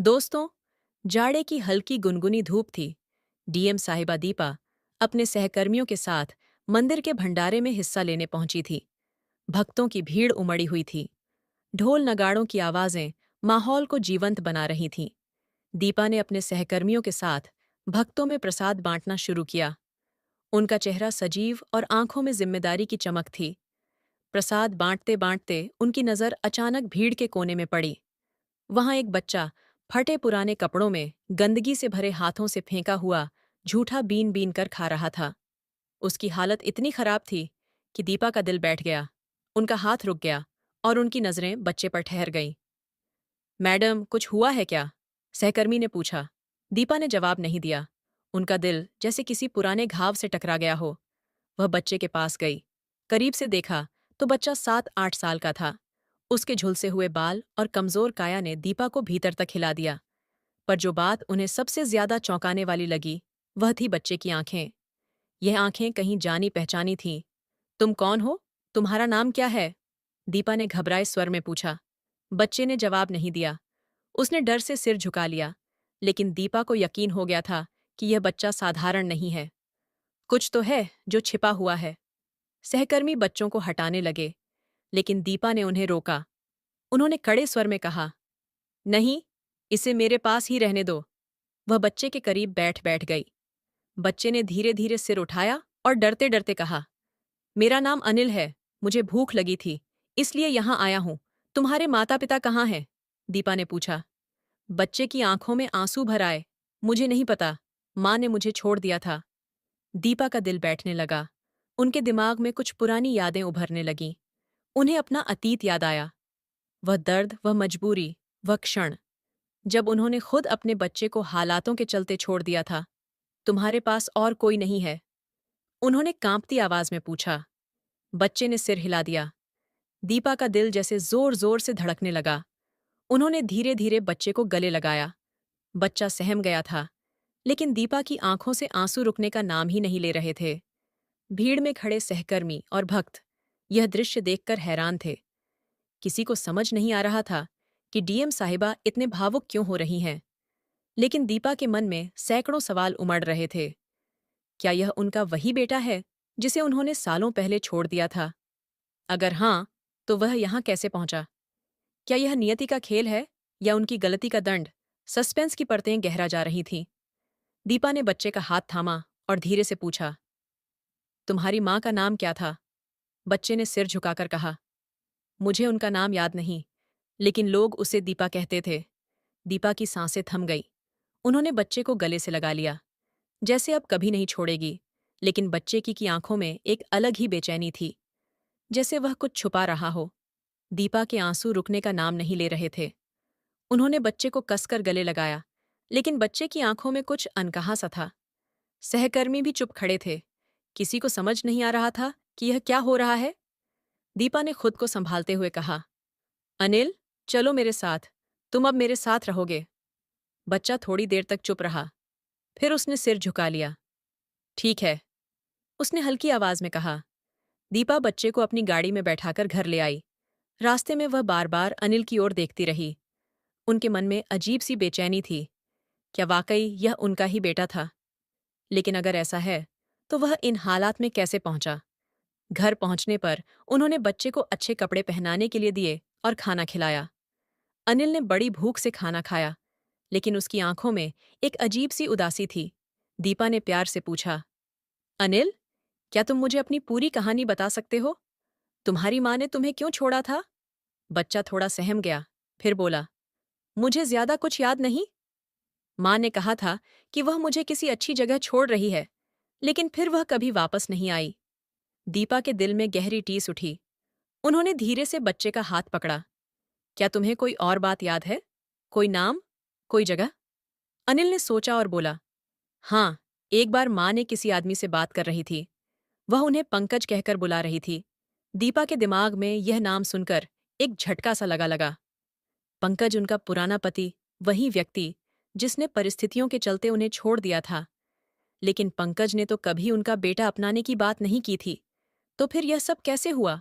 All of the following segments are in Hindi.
दोस्तों, जाड़े की हल्की गुनगुनी धूप थी। डीएम साहिबा दीपा अपने सहकर्मियों के साथ मंदिर के भंडारे में हिस्सा लेने पहुंची थी। भक्तों की भीड़ उमड़ी हुई थी। ढोल नगाड़ों की आवाजें माहौल को जीवंत बना रही थीं। दीपा ने अपने सहकर्मियों के साथ भक्तों में प्रसाद बांटना शुरू किया। उनका चेहरा सजीव और आंखों में जिम्मेदारी की चमक थी। प्रसाद बांटते बांटते उनकी नजर अचानक भीड़ के कोने में पड़ी। वहां एक बच्चा फटे पुराने कपड़ों में गंदगी से भरे हाथों से फेंका हुआ झूठा बीन बीन कर खा रहा था। उसकी हालत इतनी खराब थी कि दीपा का दिल बैठ गया। उनका हाथ रुक गया और उनकी नजरें बच्चे पर ठहर गईं। मैडम, कुछ हुआ है क्या? सहकर्मी ने पूछा। दीपा ने जवाब नहीं दिया। उनका दिल जैसे किसी पुराने घाव से टकरा गया हो। वह बच्चे के पास गई। करीब से देखा तो बच्चा 7-8 साल का था। उसके झुलसे हुए बाल और कमजोर काया ने दीपा को भीतर तक हिला दिया। पर जो बात उन्हें सबसे ज्यादा चौंकाने वाली लगी, वह थी बच्चे की आंखें। यह आंखें कहीं जानी पहचानी थीं। तुम कौन हो? तुम्हारा नाम क्या है? दीपा ने घबराए स्वर में पूछा। बच्चे ने जवाब नहीं दिया। उसने डर से सिर झुका लिया। लेकिन दीपा को यकीन हो गया था कि यह बच्चा साधारण नहीं है। कुछ तो है जो छिपा हुआ है। सहकर्मी बच्चों को हटाने लगे, लेकिन दीपा ने उन्हें रोका। उन्होंने कड़े स्वर में कहा, नहीं, इसे मेरे पास ही रहने दो। वह बच्चे के करीब बैठ बैठ गई। बच्चे ने धीरे धीरे सिर उठाया और डरते डरते कहा, मेरा नाम अनिल है। मुझे भूख लगी थी, इसलिए यहां आया हूं। तुम्हारे माता पिता कहाँ हैं? दीपा ने पूछा। बच्चे की आंखों में आंसू भर आए। मुझे नहीं पता, माँ ने मुझे छोड़ दिया था। दीपा का दिल बैठने लगा। उनके दिमाग में कुछ पुरानी यादें उभरने लगीं। उन्हें अपना अतीत याद आया। वह दर्द, वह मजबूरी, वह क्षण जब उन्होंने खुद अपने बच्चे को हालातों के चलते छोड़ दिया था। तुम्हारे पास और कोई नहीं है? उन्होंने कांपती आवाज में पूछा। बच्चे ने सिर हिला दिया। दीपा का दिल जैसे जोर जोर से धड़कने लगा। उन्होंने धीरे धीरे बच्चे को गले लगाया। बच्चा सहम गया था, लेकिन दीपा की आंखों से आंसू रुकने का नाम ही नहीं ले रहे थे। भीड़ में खड़े सहकर्मी और भक्त यह दृश्य देखकर हैरान थे। किसी को समझ नहीं आ रहा था कि डीएम साहिबा इतने भावुक क्यों हो रही हैं। लेकिन दीपा के मन में सैकड़ों सवाल उमड़ रहे थे। क्या यह उनका वही बेटा है जिसे उन्होंने सालों पहले छोड़ दिया था? अगर हाँ, तो वह यहाँ कैसे पहुंचा? क्या यह नियति का खेल है या उनकी गलती का दंड? सस्पेंस की परतें गहरा जा रही थीं। दीपा ने बच्चे का हाथ थामा और धीरे से पूछा, तुम्हारी माँ का नाम क्या था? बच्चे ने सिर झुकाकर कहा, मुझे उनका नाम याद नहीं, लेकिन लोग उसे दीपा कहते थे। दीपा की सांसें थम गई। उन्होंने बच्चे को गले से लगा लिया, जैसे अब कभी नहीं छोड़ेगी। लेकिन बच्चे की आंखों में एक अलग ही बेचैनी थी, जैसे वह कुछ छुपा रहा हो। दीपा के आंसू रुकने का नाम नहीं ले रहे थे। उन्होंने बच्चे को कसकर गले लगाया, लेकिन बच्चे की आंखों में कुछ अनकहा सा था। सहकर्मी भी चुप खड़े थे। किसी को समझ नहीं आ रहा था कि यह क्या हो रहा है। दीपा ने खुद को संभालते हुए कहा, अनिल, चलो मेरे साथ। तुम अब मेरे साथ रहोगे। बच्चा थोड़ी देर तक चुप रहा। फिर उसने सिर झुका लिया। ठीक है, उसने हल्की आवाज में कहा। दीपा बच्चे को अपनी गाड़ी में बैठाकर घर ले आई। रास्ते में वह बार बार अनिल की ओर देखती रही। उनके मन में अजीब सी बेचैनी थी। क्या वाकई यह उनका ही बेटा था? लेकिन अगर ऐसा है, तो वह इन हालात में कैसे पहुंचा? घर पहुंचने पर उन्होंने बच्चे को अच्छे कपड़े पहनाने के लिए दिए और खाना खिलाया। अनिल ने बड़ी भूख से खाना खाया, लेकिन उसकी आंखों में एक अजीब सी उदासी थी। दीपा ने प्यार से पूछा, अनिल, क्या तुम मुझे अपनी पूरी कहानी बता सकते हो? तुम्हारी माँ ने तुम्हें क्यों छोड़ा था? बच्चा थोड़ा सहम गया, फिर बोला, मुझे ज्यादा कुछ याद नहीं। माँ ने कहा था कि वह मुझे किसी अच्छी जगह छोड़ रही है, लेकिन फिर वह कभी वापस नहीं आई। दीपा के दिल में गहरी टीस उठी। उन्होंने धीरे से बच्चे का हाथ पकड़ा। क्या तुम्हें कोई और बात याद है? कोई नाम? कोई जगह? अनिल ने सोचा और बोला, हाँ, एक बार माँ ने किसी आदमी से बात कर रही थी। वह उन्हें पंकज कहकर बुला रही थी। दीपा के दिमाग में यह नाम सुनकर एक झटका सा लगा। पंकज, उनका पुराना पति, वही व्यक्ति जिसने परिस्थितियों के चलते उन्हें छोड़ दिया था। लेकिन पंकज ने तो कभी उनका बेटा अपनाने की बात नहीं की थी। तो फिर यह सब कैसे हुआ?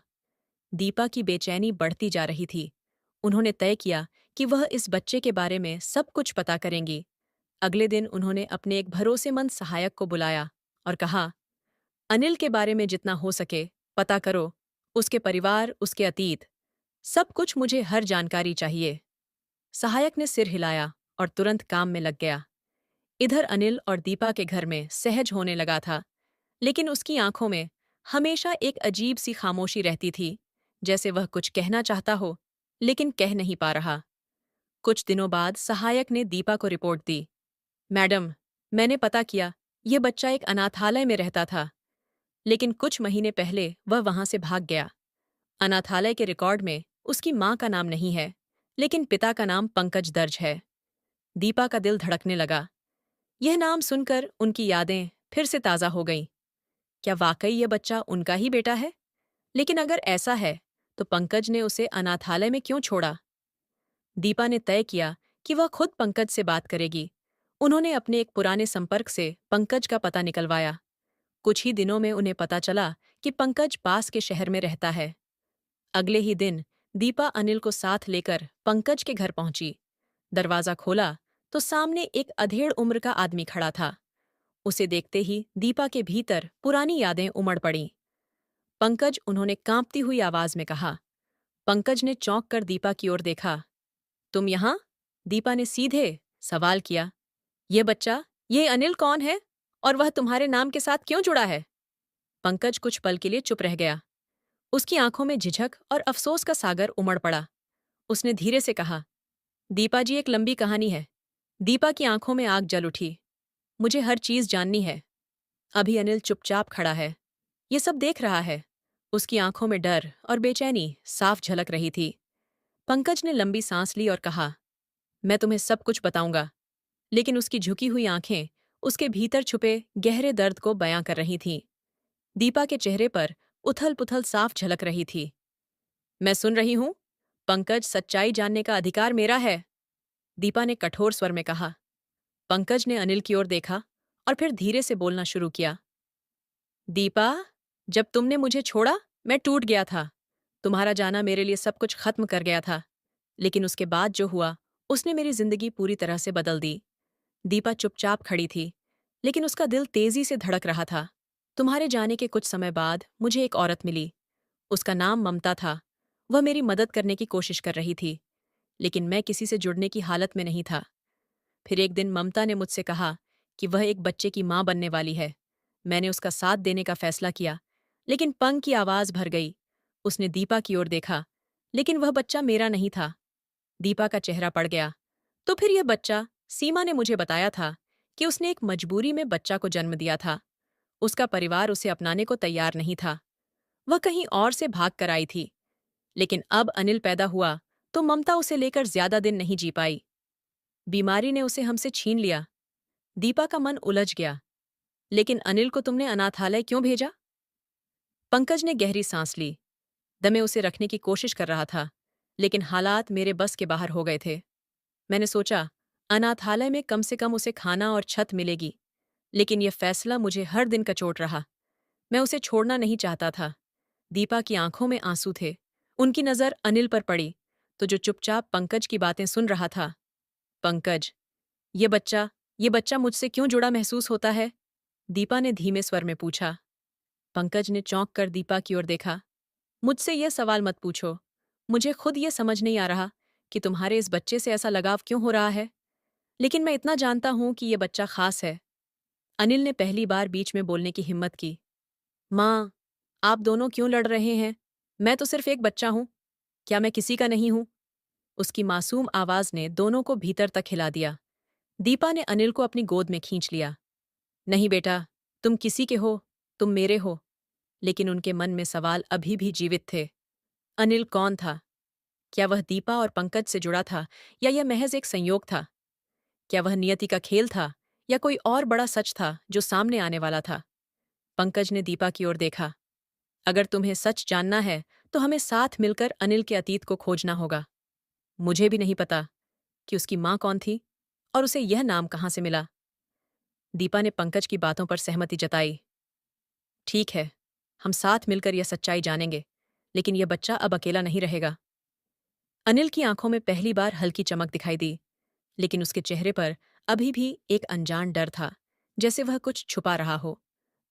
दीपा की बेचैनी बढ़ती जा रही थी। उन्होंने तय किया कि वह इस बच्चे के बारे में सब कुछ पता करेंगी। अगले दिन उन्होंने अपने एक भरोसेमंद सहायक को बुलाया और कहा, अनिल के बारे में जितना हो सके पता करो, उसके परिवार, उसके अतीत, सब कुछ, मुझे हर जानकारी चाहिए। सहायक ने सिर हिलाया और तुरंत काम में लग गया। इधर अनिल और दीपा के घर में सहज होने लगा था, लेकिन उसकी आंखों में हमेशा एक अजीब सी खामोशी रहती थी, जैसे वह कुछ कहना चाहता हो लेकिन कह नहीं पा रहा। कुछ दिनों बाद सहायक ने दीपा को रिपोर्ट दी। मैडम, मैंने पता किया, ये बच्चा एक अनाथालय में रहता था, लेकिन कुछ महीने पहले वह वहां से भाग गया। अनाथालय के रिकॉर्ड में उसकी मां का नाम नहीं है, लेकिन पिता का नाम पंकज दर्ज है। दीपा का दिल धड़कने लगा। यह नाम सुनकर उनकी यादें फिर से ताज़ा हो गईं। क्या वाकई ये बच्चा उनका ही बेटा है? लेकिन अगर ऐसा है, तो पंकज ने उसे अनाथालय में क्यों छोड़ा? दीपा ने तय किया कि वह खुद पंकज से बात करेगी। उन्होंने अपने एक पुराने संपर्क से पंकज का पता निकलवाया। कुछ ही दिनों में उन्हें पता चला कि पंकज पास के शहर में रहता है। अगले ही दिन दीपा अनिल को साथ लेकर पंकज के घर पहुंची। दरवाजा खोला तो सामने एक अधेड़ उम्र का आदमी खड़ा था। उसे देखते ही दीपा के भीतर पुरानी यादें उमड़ पड़ीं। पंकज, उन्होंने कांपती हुई आवाज में कहा। पंकज ने चौंक कर दीपा की ओर देखा। तुम यहां? दीपा ने सीधे सवाल किया। ये बच्चा, ये अनिल कौन है और वह तुम्हारे नाम के साथ क्यों जुड़ा है? पंकज कुछ पल के लिए चुप रह गया। उसकी आंखों में झिझक और अफसोस का सागर उमड़ पड़ा। उसने धीरे से कहा, दीपा जी, एक लंबी कहानी है। दीपा की आंखों में आग जल उठी। मुझे हर चीज जाननी है। अभी अनिल चुपचाप खड़ा है, ये सब देख रहा है। उसकी आंखों में डर और बेचैनी साफ झलक रही थी। पंकज ने लंबी सांस ली और कहा, मैं तुम्हें सब कुछ बताऊंगा। लेकिन उसकी झुकी हुई आंखें उसके भीतर छुपे गहरे दर्द को बयां कर रही थीं। दीपा के चेहरे पर उथल पुथल साफ झलक रही थी। मैं सुन रही हूं। पंकज, सच्चाई जानने का अधिकार मेरा है, दीपा ने कठोर स्वर में कहा। पंकज ने अनिल की ओर देखा और फिर धीरे से बोलना शुरू किया। दीपा, जब तुमने मुझे छोड़ा, मैं टूट गया था। तुम्हारा जाना मेरे लिए सब कुछ खत्म कर गया था। लेकिन उसके बाद जो हुआ, उसने मेरी जिंदगी पूरी तरह से बदल दी। दीपा चुपचाप खड़ी थी, लेकिन उसका दिल तेजी से धड़क रहा था। तुम्हारे जाने के कुछ समय बाद मुझे एक औरत मिली। उसका नाम ममता था। वह मेरी मदद करने की कोशिश कर रही थी, लेकिन मैं किसी से जुड़ने की हालत में नहीं था। फिर एक दिन ममता ने मुझसे कहा कि वह एक बच्चे की मां बनने वाली है। मैंने उसका साथ देने का फैसला किया, लेकिन पंग की आवाज भर गई। उसने दीपा की ओर देखा, लेकिन वह बच्चा मेरा नहीं था। दीपा का चेहरा पड़ गया। तो फिर यह बच्चा, सीमा ने मुझे बताया था कि उसने एक मजबूरी में बच्चा को जन्म दिया था। उसका परिवार उसे अपनाने को तैयार नहीं था। वह कहीं और से भाग कर आई थी। लेकिन अब अनिल पैदा हुआ तो ममता उसे लेकर ज्यादा दिन नहीं जी पाई। बीमारी ने उसे हमसे छीन लिया। दीपा का मन उलझ गया। लेकिन अनिल को तुमने अनाथालय क्यों भेजा? पंकज ने गहरी सांस ली। दमे उसे रखने की कोशिश कर रहा था, लेकिन हालात मेरे बस के बाहर हो गए थे। मैंने सोचा, अनाथालय में कम से कम उसे खाना और छत मिलेगी, लेकिन यह फैसला मुझे हर दिन कचोट रहा। मैं उसे छोड़ना नहीं चाहता था। दीपा की आंखों में आंसू थे। उनकी नजर अनिल पर पड़ी, तो जो चुपचाप पंकज की बातें सुन रहा था। पंकज, ये बच्चा ये बच्चा मुझसे क्यों जुड़ा महसूस होता है? दीपा ने धीमे स्वर में पूछा। पंकज ने चौंक कर दीपा की ओर देखा। मुझसे यह सवाल मत पूछो। मुझे खुद ये समझ नहीं आ रहा कि तुम्हारे इस बच्चे से ऐसा लगाव क्यों हो रहा है। लेकिन मैं इतना जानता हूं कि ये बच्चा खास है। अनिल ने पहली बार बीच में बोलने की हिम्मत की। माँ, आप दोनों क्यों लड़ रहे हैं? मैं तो सिर्फ एक बच्चा हूं। क्या मैं किसी का नहीं हूं? उसकी मासूम आवाज ने दोनों को भीतर तक हिला दिया। दीपा ने अनिल को अपनी गोद में खींच लिया। नहीं बेटा, तुम किसी के हो, तुम मेरे हो। लेकिन उनके मन में सवाल अभी भी जीवित थे। अनिल कौन था? क्या वह दीपा और पंकज से जुड़ा था, या यह महज एक संयोग था? क्या वह नियति का खेल था, या कोई और बड़ा सच था जो सामने आने वाला था? पंकज ने दीपा की ओर देखा। अगर तुम्हें सच जानना है, तो हमें साथ मिलकर अनिल के अतीत को खोजना होगा। मुझे भी नहीं पता कि उसकी माँ कौन थी और उसे यह नाम कहाँ से मिला। दीपा ने पंकज की बातों पर सहमति जताई। ठीक है, हम साथ मिलकर यह सच्चाई जानेंगे, लेकिन यह बच्चा अब अकेला नहीं रहेगा। अनिल की आंखों में पहली बार हल्की चमक दिखाई दी, लेकिन उसके चेहरे पर अभी भी एक अनजान डर था, जैसे वह कुछ छुपा रहा हो।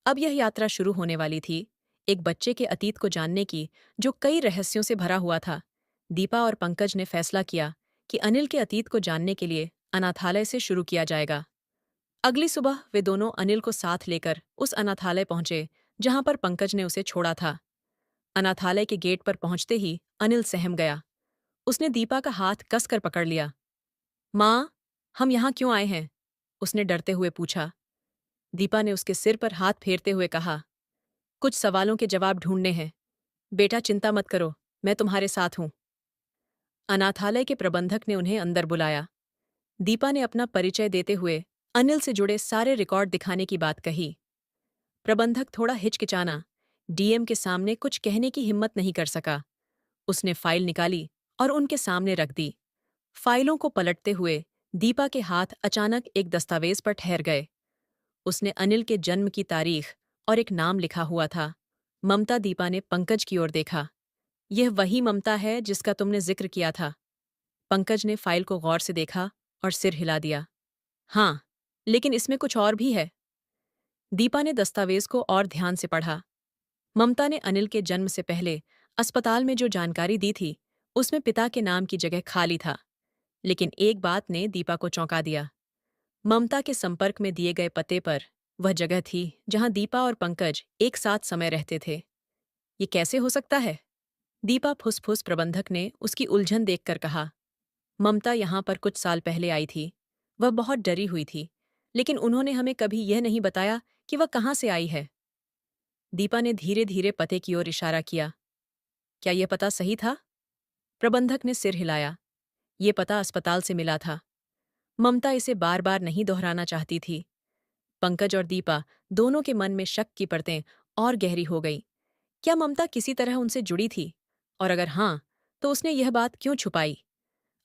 अब यह यात्रा शुरू होने वाली थी, एक बच्चे के अतीत को जानने की, जो कई रहस्यों से भरा हुआ था। दीपा और पंकज ने फैसला किया कि अनिल के अतीत को जानने के लिए अनाथालय से शुरू किया जाएगा। अगली सुबह वे दोनों अनिल को साथ लेकर उस अनाथालय पहुंचे जहां पर पंकज ने उसे छोड़ा था। अनाथालय के गेट पर पहुंचते ही अनिल सहम गया। उसने दीपा का हाथ कसकर पकड़ लिया। माँ, हम यहाँ क्यों आए हैं? उसने डरते हुए पूछा। दीपा ने उसके सिर पर हाथ फेरते हुए कहा, कुछ सवालों के जवाब ढूंढने हैं। बेटा चिंता मत करो, मैं तुम्हारे साथ हूं। अनाथालय के प्रबंधक ने उन्हें अंदर बुलाया। दीपा ने अपना परिचय देते हुए अनिल से जुड़े सारे रिकॉर्ड दिखाने की बात कही। प्रबंधक थोड़ा हिचकिचाना, डीएम के सामने कुछ कहने की हिम्मत नहीं कर सका। उसने फाइल निकाली और उनके सामने रख दी। फाइलों को पलटते हुए दीपा के हाथ अचानक एक दस्तावेज पर ठहर गए। उसने अनिल के जन्म की तारीख और एक नाम लिखा हुआ था, ममता। दीपा ने पंकज की ओर देखा। यह वही ममता है जिसका तुमने जिक्र किया था। पंकज ने फाइल को गौर से देखा और सिर हिला दिया। हाँ, लेकिन इसमें कुछ और भी है। दीपा ने दस्तावेज को और ध्यान से पढ़ा। ममता ने अनिल के जन्म से पहले अस्पताल में जो जानकारी दी थी, उसमें पिता के नाम की जगह खाली था। लेकिन एक बात ने दीपा को चौंका दिया। ममता के संपर्क में दिए गए पते पर वह जगह थी जहां दीपा और पंकज एक साथ समय रहते थे। ये कैसे हो सकता है? दीपा फुसफुस। प्रबंधक ने उसकी उलझन देखकर कहा, ममता यहाँ पर कुछ साल पहले आई थी। वह बहुत डरी हुई थी, लेकिन उन्होंने हमें कभी यह नहीं बताया कि वह कहाँ से आई है। दीपा ने धीरे धीरे पते की ओर इशारा किया। क्या यह पता सही था? प्रबंधक ने सिर हिलाया। ये पता अस्पताल से मिला था। ममता इसे बार बार नहीं दोहराना चाहती थी। पंकज और दीपा दोनों के मन में शक की परतें और गहरी हो गई। क्या ममता किसी तरह उनसे जुड़ी थी? और अगर हाँ, तो उसने यह बात क्यों छुपाई?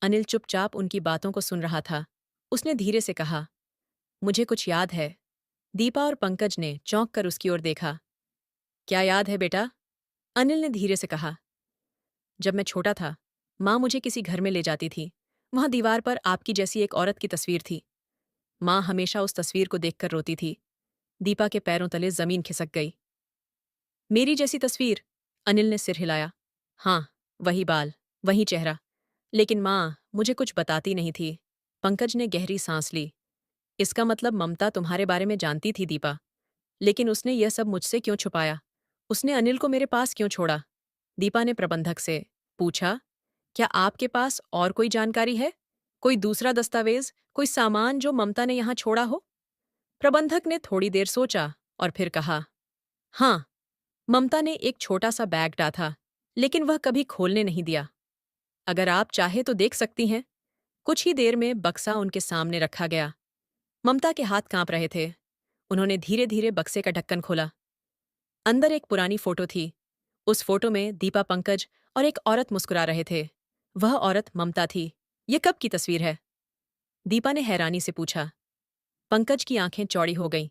अनिल चुपचाप उनकी बातों को सुन रहा था। उसने धीरे से कहा, मुझे कुछ याद है। दीपा और पंकज ने चौंक कर उसकी ओर देखा। क्या याद है बेटा? अनिल ने धीरे से कहा, जब मैं छोटा था, माँ मुझे किसी घर में ले जाती थी। वहां दीवार पर आपकी जैसी एक औरत की तस्वीर थी। माँ हमेशा उस तस्वीर को देखकर रोती थी। दीपा के पैरों तले जमीन खिसक गई। मेरी जैसी तस्वीर? अनिल ने सिर हिलाया। हाँ, वही बाल, वही चेहरा। लेकिन माँ मुझे कुछ बताती नहीं थी। पंकज ने गहरी सांस ली। इसका मतलब ममता तुम्हारे बारे में जानती थी दीपा। लेकिन उसने यह सब मुझसे क्यों छुपाया? उसने अनिल को मेरे पास क्यों छोड़ा? दीपा ने प्रबंधक से पूछा, क्या आपके पास और कोई जानकारी है? कोई दूसरा दस्तावेज, कोई सामान जो ममता ने यहाँ छोड़ा हो? प्रबंधक ने थोड़ी देर सोचा और फिर कहा, हाँ, ममता ने एक छोटा सा बैग डाला, लेकिन वह कभी खोलने नहीं दिया। अगर आप चाहे तो देख सकती हैं। कुछ ही देर में बक्सा उनके सामने रखा गया। ममता के हाथ कांप रहे थे। उन्होंने धीरे धीरे बक्से का ढक्कन खोला। अंदर एक पुरानी फोटो थी। उस फोटो में दीपा, पंकज और एक औरत मुस्कुरा रहे थे। वह औरत ममता थी। ये कब की तस्वीर है? दीपा ने हैरानी से पूछा। पंकज की आंखें चौड़ी हो गईं।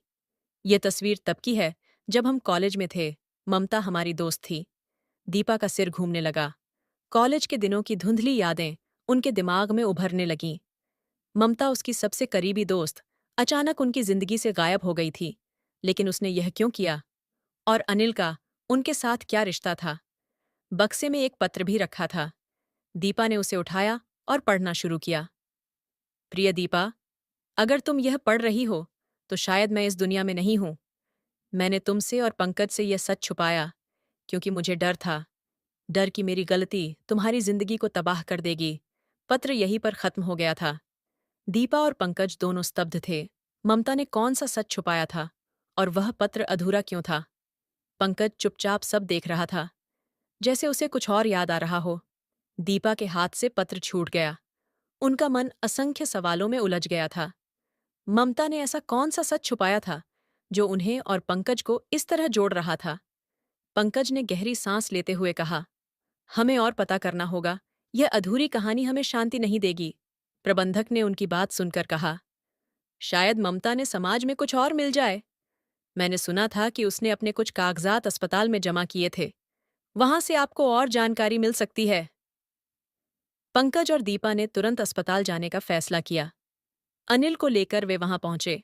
ये तस्वीर तब की है जब हम कॉलेज में थे। ममता हमारी दोस्त थी। दीपा का सिर घूमने लगा। कॉलेज के दिनों की धुंधली यादें उनके दिमाग में उभरने लगीं। ममता, उसकी सबसे करीबी दोस्त, अचानक उनकी जिंदगी से गायब हो गई थी। लेकिन उसने यह क्यों किया? और अनिल का उनके साथ क्या रिश्ता था? बक्से में एक पत्र भी रखा था। दीपा ने उसे उठाया और पढ़ना शुरू किया। प्रिय दीपा, अगर तुम यह पढ़ रही हो तो शायद मैं इस दुनिया में नहीं हूं। मैंने तुमसे और पंकज से यह सच छुपाया क्योंकि मुझे डर था। डर कि मेरी गलती तुम्हारी जिंदगी को तबाह कर देगी। पत्र यहीं पर खत्म हो गया था। दीपा और पंकज दोनों स्तब्ध थे। ममता ने कौन सा सच छुपाया था और वह पत्र अधूरा क्यों था? पंकज चुपचाप सब देख रहा था, जैसे उसे कुछ और याद आ रहा हो। दीपा के हाथ से पत्र छूट गया। उनका मन असंख्य सवालों में उलझ गया था। ममता ने ऐसा कौन सा सच छुपाया था जो उन्हें और पंकज को इस तरह जोड़ रहा था? पंकज ने गहरी सांस लेते हुए कहा, हमें और पता करना होगा। यह अधूरी कहानी हमें शांति नहीं देगी। प्रबंधक ने उनकी बात सुनकर कहा, शायद ममता ने समाज में कुछ और मिल जाए। मैंने सुना था कि उसने अपने कुछ कागजात अस्पताल में जमा किए थे। वहां से आपको और जानकारी मिल सकती है। पंकज और दीपा ने तुरंत अस्पताल जाने का फैसला किया। अनिल को लेकर वे वहां पहुंचे।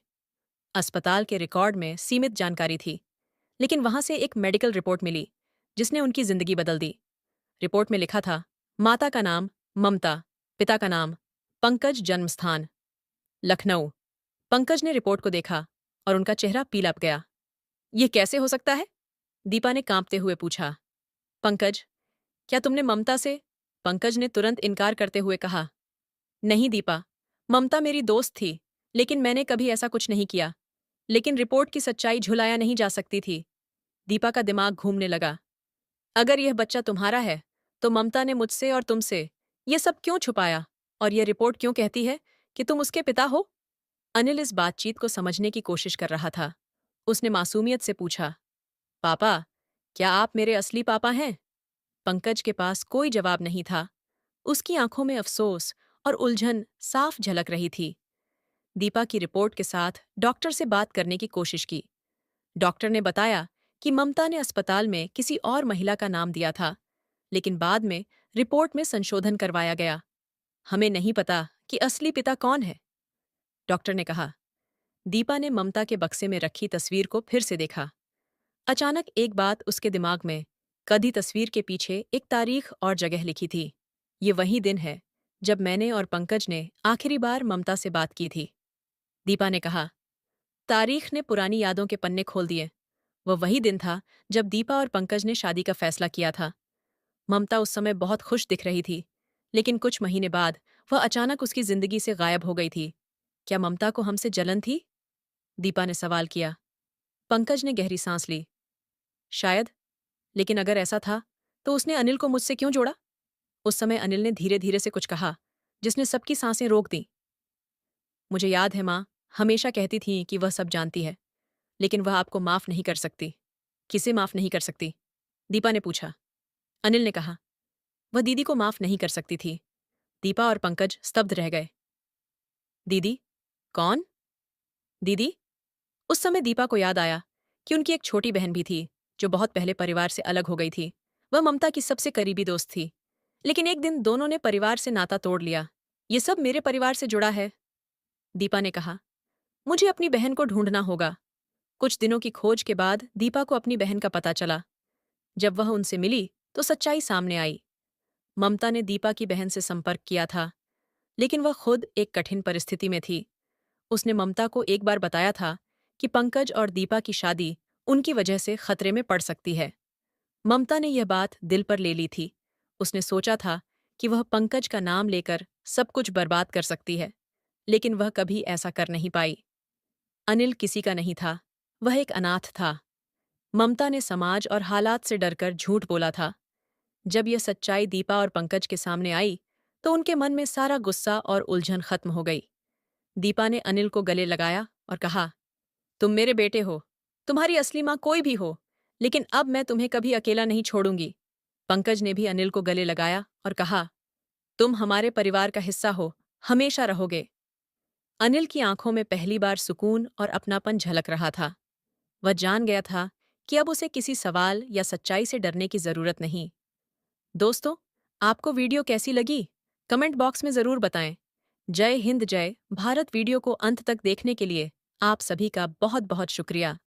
अस्पताल के रिकॉर्ड में सीमित जानकारी थी, लेकिन वहां से एक मेडिकल रिपोर्ट मिली जिसने उनकी जिंदगी बदल दी। रिपोर्ट में लिखा था, माता का नाम ममता, पिता का नाम पंकज, जन्मस्थान लखनऊ। पंकज ने रिपोर्ट को देखा और उनका चेहरा पीला पड़ गया। ये कैसे हो सकता है? दीपा ने कांपते हुए पूछा। पंकज, क्या तुमने ममता से? पंकज ने तुरंत इनकार करते हुए कहा, नहीं दीपा, ममता मेरी दोस्त थी, लेकिन मैंने कभी ऐसा कुछ नहीं किया। लेकिन रिपोर्ट की सच्चाई झुलाया नहीं जा सकती थी। दीपा का दिमाग घूमने लगा। अगर यह बच्चा तुम्हारा है, तो ममता ने मुझसे और तुमसे ये सब क्यों छुपाया? और यह रिपोर्ट क्यों कहती है कि तुम उसके पिता हो? अनिल इस बातचीत को समझने की कोशिश कर रहा था। उसने मासूमियत से पूछा, पापा, क्या आप मेरे असली पापा हैं? पंकज के पास कोई जवाब नहीं था। उसकी आंखों में अफसोस और उलझन साफ झलक रही थी। दीपा की रिपोर्ट के साथ डॉक्टर से बात करने की कोशिश की। डॉक्टर ने बताया कि ममता ने अस्पताल में किसी और महिला का नाम दिया था, लेकिन बाद में रिपोर्ट में संशोधन करवाया गया। हमें नहीं पता कि असली पिता कौन है, डॉक्टर ने कहा। दीपा ने ममता के बक्से में रखी तस्वीर को फिर से देखा। अचानक एक बात उसके दिमाग में कदी तस्वीर के पीछे एक तारीख और जगह लिखी थी। ये वही दिन है जब मैंने और पंकज ने आखिरी बार ममता से बात की थी, दीपा ने कहा। तारीख ने पुरानी यादों के पन्ने खोल दिए। वह वही दिन था जब दीपा और पंकज ने शादी का फैसला किया था। ममता उस समय बहुत खुश दिख रही थी, लेकिन कुछ महीने बाद वह अचानक उसकी जिंदगी से गायब हो गई थी। क्या ममता को हमसे जलन थी? दीपा ने सवाल किया। पंकज ने गहरी सांस ली। शायद, लेकिन अगर ऐसा था तो उसने अनिल को मुझसे क्यों जोड़ा? उस समय अनिल ने धीरे धीरे से कुछ कहा जिसने सबकी सांसें रोक दी। मुझे याद है, माँ हमेशा कहती थी कि वह सब जानती है, लेकिन वह आपको माफ नहीं कर सकती। किसे माफ नहीं कर सकती? दीपा ने पूछा। अनिल ने कहा, वह दीदी को माफ नहीं कर सकती थी। दीपा और पंकज स्तब्ध रह गए। दीदी? कौन दीदी? उस समय दीपा को याद आया कि उनकी एक छोटी बहन भी थी जो बहुत पहले परिवार से अलग हो गई थी। वह ममता की सबसे करीबी दोस्त थी, लेकिन एक दिन दोनों ने परिवार से नाता तोड़ लिया। ये सब मेरे परिवार से जुड़ा है, दीपा ने कहा। मुझे अपनी बहन को ढूंढना होगा। कुछ दिनों की खोज के बाद दीपा को अपनी बहन का पता चला। जब वह उनसे मिली तो सच्चाई सामने आई। ममता ने दीपा की बहन से संपर्क किया था, लेकिन वह खुद एक कठिन परिस्थिति में थी। उसने ममता को एक बार बताया था कि पंकज और दीपा की शादी उनकी वजह से खतरे में पड़ सकती है। ममता ने यह बात दिल पर ले ली थी। उसने सोचा था कि वह पंकज का नाम लेकर सब कुछ बर्बाद कर सकती है, लेकिन वह कभी ऐसा कर नहीं पाई। अनिल किसी का नहीं था, वह एक अनाथ था। ममता ने समाज और हालात से डरकर झूठ बोला था। जब यह सच्चाई दीपा और पंकज के सामने आई, तो उनके मन में सारा गुस्सा और उलझन खत्म हो गई। दीपा ने अनिल को गले लगाया और कहा, तुम मेरे बेटे हो, तुम्हारी असली माँ कोई भी हो, लेकिन अब मैं तुम्हें कभी अकेला नहीं छोड़ूंगी। पंकज ने भी अनिल को गले लगाया और कहा, तुम हमारे परिवार का हिस्सा हो, हमेशा रहोगे। अनिल की आंखों में पहली बार सुकून और अपनापन झलक रहा था। वह जान गया था कि अब उसे किसी सवाल या सच्चाई से डरने की जरूरत नहीं। दोस्तों, आपको वीडियो कैसी लगी? कमेंट बॉक्स में जरूर बताएं। जय हिंद, जय भारत। वीडियो को अंत तक देखने के लिए आप सभी का बहुत बहुत शुक्रिया।